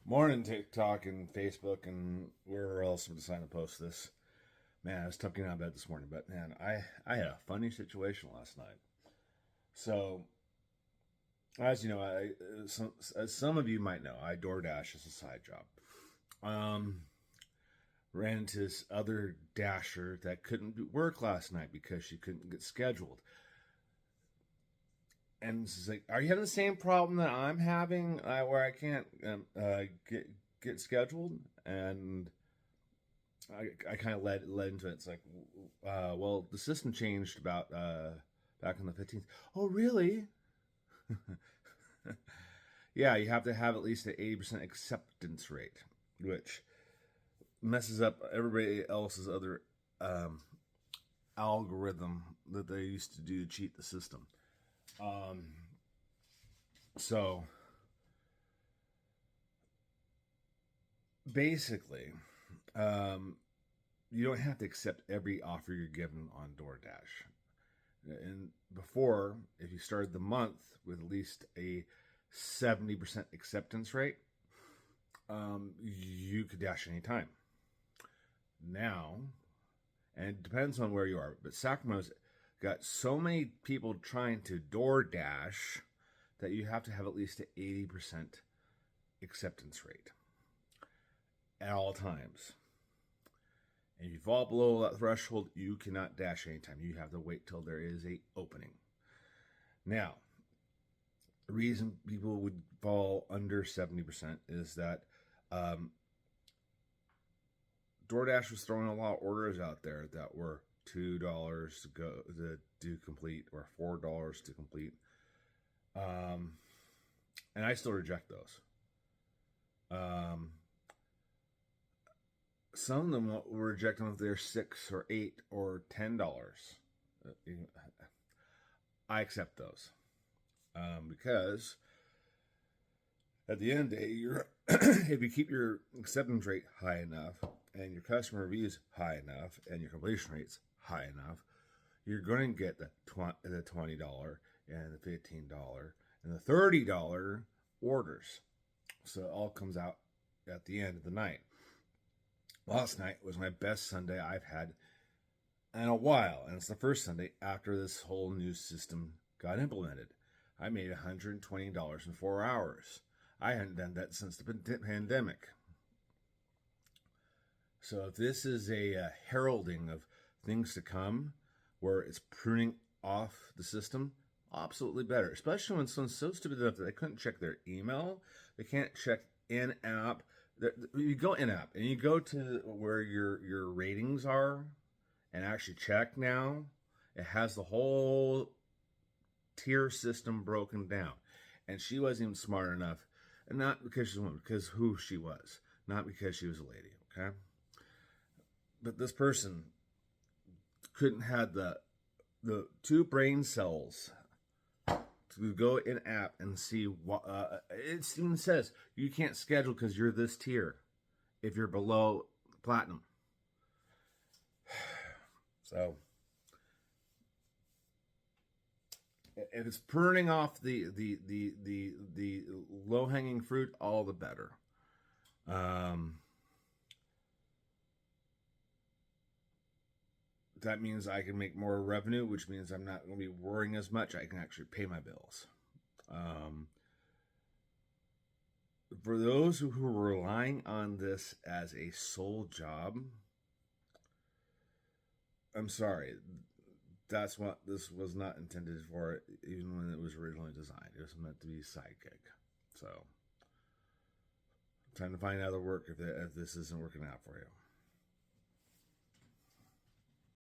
Morning, TikTok and Facebook and wherever else I'm deciding to post this. Man, I was tough getting out of bed this morning, but man, I had a funny situation last night. So, as you know, as some of you might know, I DoorDash as a side job. Um, Ran into this other dasher that couldn't work last night because she couldn't get scheduled. And she's like, "Are you having the same problem that I'm having, where I can't get scheduled?" And I kind of led into it. It's like, well, the system changed about back on the 15th. Oh, really? Yeah, you have to have at least an 80% acceptance rate, which messes up everybody else's other um, algorithm that they used to do to cheat the system. So basically, you don't have to accept every offer you're given on DoorDash. And before, if you started the month with at least a 70% acceptance rate, you could dash anytime. Now, and it depends on where you are, but Sacramento's got so many people trying to DoorDash that you have to have at least an 80% acceptance rate at all times. And if you fall below that threshold, you cannot dash anytime. You have to wait till there is a opening. Now, the reason people would fall under 70% is that DoorDash was throwing a lot of orders out there that were $2 to do complete or $4 to complete, and I still reject those. Some of them will reject them if they're $6 or $8 or $10. I accept those because at the end of the day, if you keep your acceptance rate high enough and your customer reviews high enough and your completion rates high enough, you're going to get the $20 and the $15 and the $30 orders. So it all comes out at the end of the night. Last night was my best Sunday I've had in a while, and it's the first Sunday after this whole new system got implemented. I made $120 in 4 hours. I hadn't done that since the pandemic. So if this is a heralding of things to come, where it's pruning off the system, absolutely better. Especially when someone's so stupid enough that they couldn't check their email, they can't check in-app. You go in-app and you go to where your ratings are, and actually check now. It has the whole tier system broken down, and she wasn't even smart enough. And not because she's a woman, because who she was, not because she was a lady, okay? But this person couldn't have the two brain cells to go in app and see what it even says you can't schedule because you're this tier if you're below platinum. So if it's pruning off the low hanging fruit, all the better. That means I can make more revenue, which means I'm not going to be worrying as much. I can actually pay my bills. For those who are relying on this as a sole job, I'm sorry. That's what this was not intended for, even when it was originally designed. It was meant to be a side gig. So, time to find other work if this isn't working out for you.